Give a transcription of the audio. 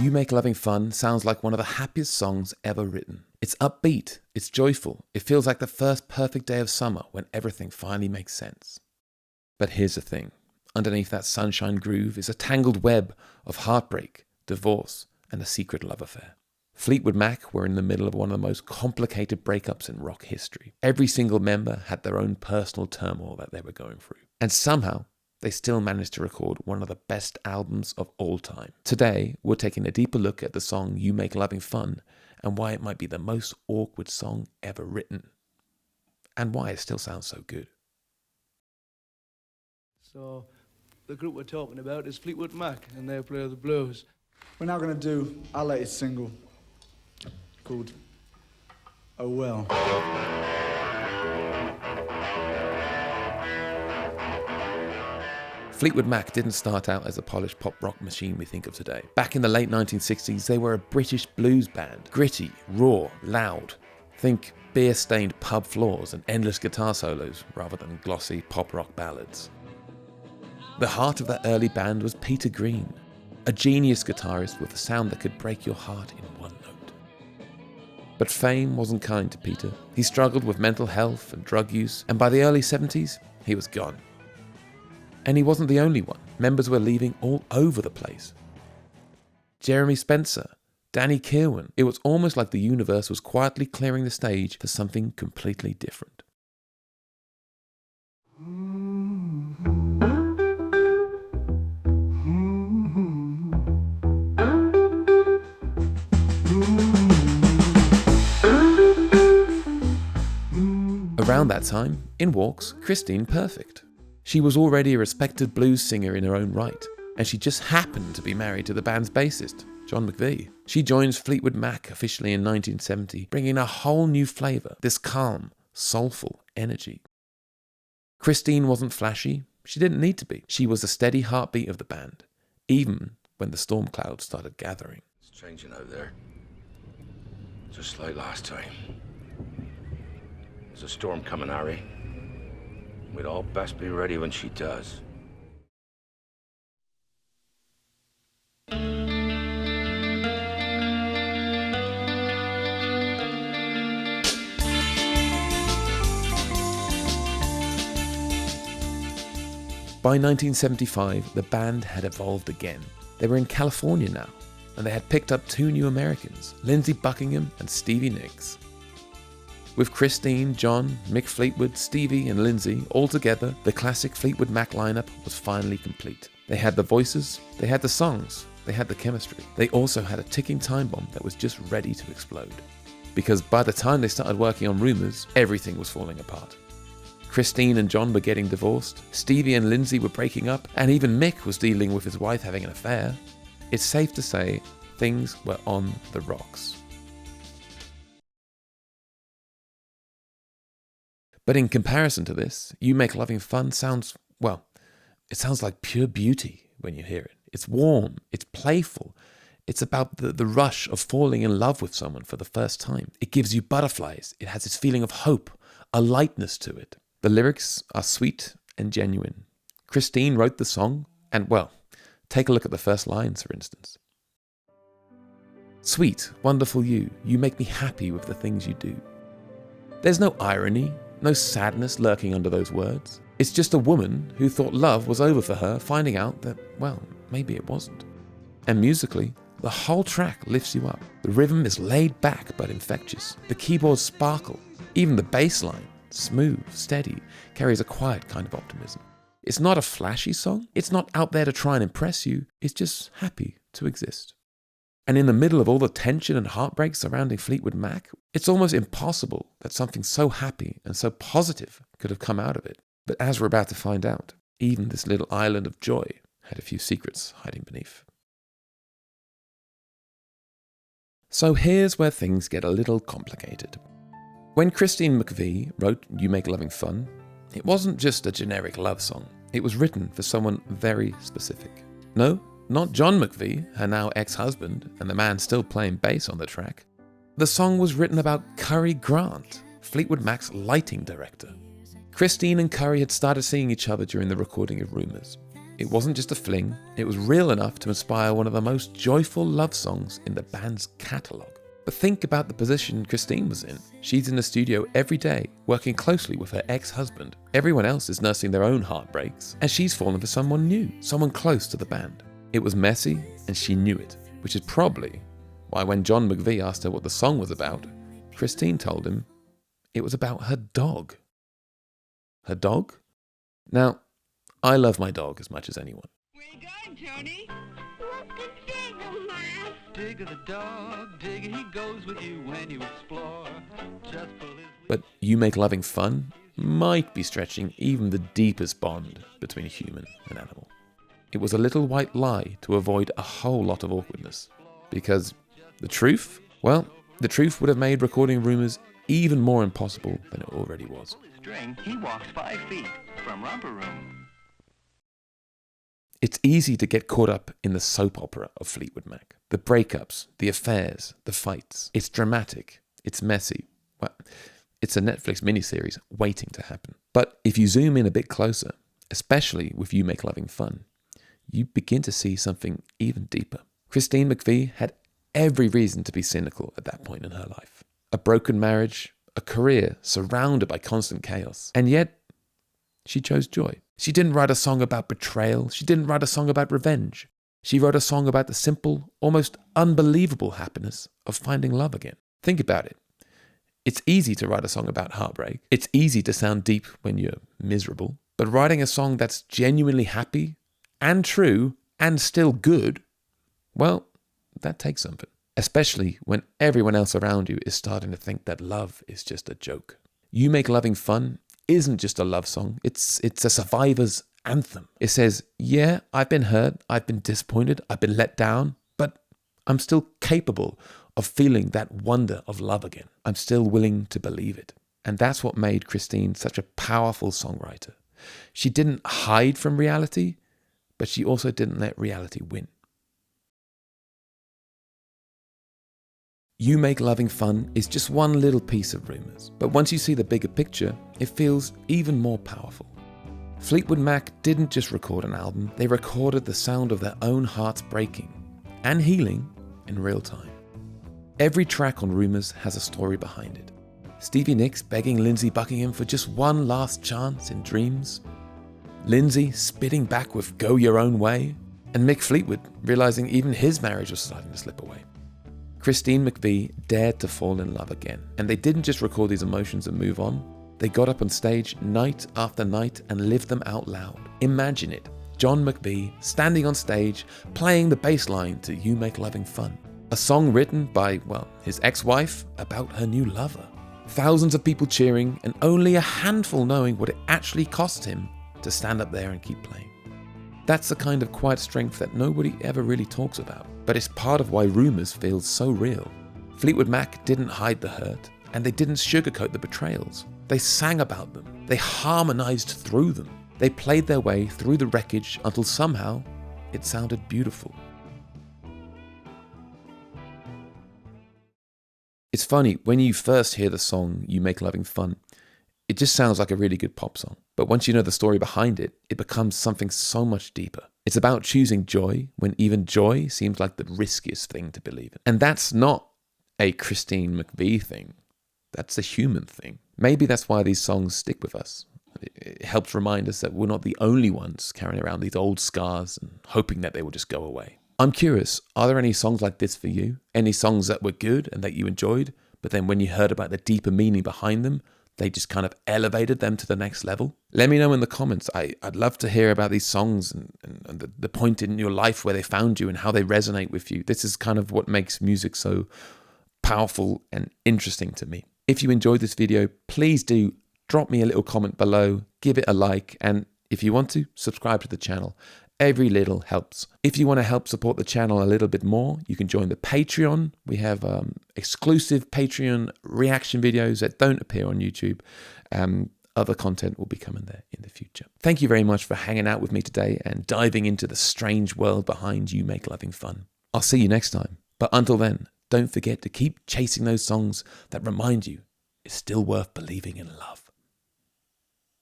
You Make Loving Fun sounds like one of the happiest songs ever written. It's upbeat, it's joyful, it feels like the first perfect day of summer when everything finally makes sense. But here's the thing, underneath that sunshine groove is a tangled web of heartbreak, divorce, and a secret love affair. Fleetwood Mac were in the middle of one of the most complicated breakups in rock history. Every single member had their own personal turmoil that they were going through. And somehow, they still managed to record one of the best albums of all time. Today, we're taking a deeper look at the song You Make Loving Fun and why it might be the most awkward song ever written. And why it still sounds so good. So, the group we're talking about is Fleetwood Mac, and they play the blues. We're now going to do our latest single called Oh Well. Fleetwood Mac didn't start out as a polished pop rock machine we think of today. Back in the late 1960s, they were a British blues band. Gritty, raw, loud. Think beer-stained pub floors and endless guitar solos rather than glossy pop rock ballads. The heart of that early band was Peter Green, a genius guitarist with a sound that could break your heart in one note. But fame wasn't kind to Peter. He struggled with mental health and drug use, and by the early 70s, he was gone. And he wasn't the only one. Members were leaving all over the place. Jeremy Spencer, Danny Kirwan. It was almost like the universe was quietly clearing the stage for something completely different. Around that time, in walks Christine Perfect. She was already a respected blues singer in her own right, and she just happened to be married to the band's bassist, John McVie. She joins Fleetwood Mac officially in 1970, bringing a whole new flavour, this calm, soulful energy. Christine wasn't flashy, she didn't need to be. She was the steady heartbeat of the band, even when the storm clouds started gathering. It's changing out there, just like last time. There's a storm coming, Harry. We'd all best be ready when she does. By 1975, the band had evolved again. They were in California now, and they had picked up two new Americans, Lindsey Buckingham and Stevie Nicks. With Christine, John, Mick Fleetwood, Stevie and Lindsey all together, the classic Fleetwood Mac lineup was finally complete. They had the voices, they had the songs, they had the chemistry. They also had a ticking time bomb that was just ready to explode. Because by the time they started working on Rumours, everything was falling apart. Christine and John were getting divorced, Stevie and Lindsey were breaking up, and even Mick was dealing with his wife having an affair. It's safe to say things were on the rocks. But in comparison to this, You Make Loving Fun sounds, well, it sounds like pure beauty when you hear it. It's warm, it's playful. It's about the rush of falling in love with someone for the first time. It gives you butterflies. It has this feeling of hope, a lightness to it. The lyrics are sweet and genuine. Christine wrote the song, and well, take a look at the first lines, for instance. Sweet, wonderful you make me happy with the things you do. There's no irony, no sadness lurking under those words. It's just a woman who thought love was over for her, finding out that, well, maybe it wasn't. And musically, the whole track lifts you up. The rhythm is laid back but infectious. The keyboards sparkle. Even the bass line, smooth, steady, carries a quiet kind of optimism. It's not a flashy song. It's not out there to try and impress you. It's just happy to exist. And in the middle of all the tension and heartbreak surrounding Fleetwood Mac, it's almost impossible that something so happy and so positive could have come out of it. But as we're about to find out, even this little island of joy had a few secrets hiding beneath. So here's where things get a little complicated. When Christine McVie wrote You Make Loving Fun, it wasn't just a generic love song. It was written for someone very specific. No, not John McVie, her now ex-husband, and the man still playing bass on the track. The song was written about Curry Grant, Fleetwood Mac's lighting director. Christine and Curry had started seeing each other during the recording of Rumours. it wasn't just a fling, it was real enough to inspire one of the most joyful love songs in the band's catalogue. But think about the position Christine was in. She's in the studio every day, working closely with her ex-husband. Everyone else is nursing their own heartbreaks, and she's fallen for someone new, someone close to the band. It was messy, and she knew it, which is probably why when John McVie asked her what the song was about, Christine told him it was about her dog. Her dog? Now, I love my dog as much as anyone. Where you going, Tony? Digger the dog, Digger, he goes with you when you explore. Just pull his... But You Make Loving Fun might be stretching even the deepest bond between human and animal. It was a little white lie to avoid a whole lot of awkwardness. Because the truth? Well, the truth would have made recording Rumours even more impossible than it already was. String, he walks 5 feet from Romper Room. It's easy to get caught up in the soap opera of Fleetwood Mac. The breakups, the affairs, the fights. It's dramatic. It's messy. Well, it's a Netflix miniseries waiting to happen. But if you zoom in a bit closer, especially with You Make Loving Fun, you begin to see something even deeper. Christine McVie had every reason to be cynical at that point in her life. A broken marriage, a career surrounded by constant chaos. And yet, she chose joy. She didn't write a song about betrayal. She didn't write a song about revenge. She wrote a song about the simple, almost unbelievable happiness of finding love again. Think about it. It's easy to write a song about heartbreak. It's easy to sound deep when you're miserable. But writing a song that's genuinely happy and true and still good, well, that takes something. Especially when everyone else around you is starting to think that love is just a joke. You Make Loving Fun isn't just a love song. It's a survivor's anthem. It says, yeah, I've been hurt, I've been disappointed, I've been let down, but I'm still capable of feeling that wonder of love again. I'm still willing to believe it. And that's what made Christine such a powerful songwriter. She didn't hide from reality, but she also didn't let reality win. You Make Loving Fun is just one little piece of Rumours, but once you see the bigger picture, it feels even more powerful. Fleetwood Mac didn't just record an album, they recorded the sound of their own hearts breaking and healing in real time. Every track on Rumours has a story behind it. Stevie Nicks begging Lindsey Buckingham for just one last chance in Dreams, Lindsey spitting back with Go Your Own Way, and Mick Fleetwood realizing even his marriage was starting to slip away. Christine McVie dared to fall in love again, and they didn't just record these emotions and move on. They got up on stage night after night and lived them out loud. Imagine it, John McVie standing on stage playing the bass line to You Make Loving Fun, a song written by, well, his ex-wife about her new lover. Thousands of people cheering and only a handful knowing what it actually cost him to stand up there and keep playing. That's the kind of quiet strength that nobody ever really talks about, but it's part of why Rumours feels so real. Fleetwood Mac didn't hide the hurt, and they didn't sugarcoat the betrayals. They sang about them. They harmonized through them. They played their way through the wreckage until somehow it sounded beautiful. It's funny, when you first hear the song You Make Loving Fun, it just sounds like a really good pop song. But once you know the story behind it, it becomes something so much deeper. It's about choosing joy when even joy seems like the riskiest thing to believe in. And that's not a Christine McVie thing. That's a human thing. Maybe that's why these songs stick with us. It helps remind us that we're not the only ones carrying around these old scars and hoping that they will just go away. I'm curious, are there any songs like this for you? Any songs that were good and that you enjoyed, but then when you heard about the deeper meaning behind them, they just kind of elevated them to the next level? Let me know in the comments. I'd love to hear about these songs and the point in your life where they found you and how they resonate with you. This is kind of what makes music so powerful and interesting to me. If you enjoyed this video, please do drop me a little comment below, give it a like, and if you want to, subscribe to the channel. Every little helps. If you want to help support the channel a little bit more, you can join the Patreon. We have exclusive Patreon reaction videos that don't appear on YouTube. Other content will be coming there in the future. Thank you very much for hanging out with me today and diving into the strange world behind You Make Loving Fun. I'll see you next time. But until then, don't forget to keep chasing those songs that remind you it's still worth believing in love.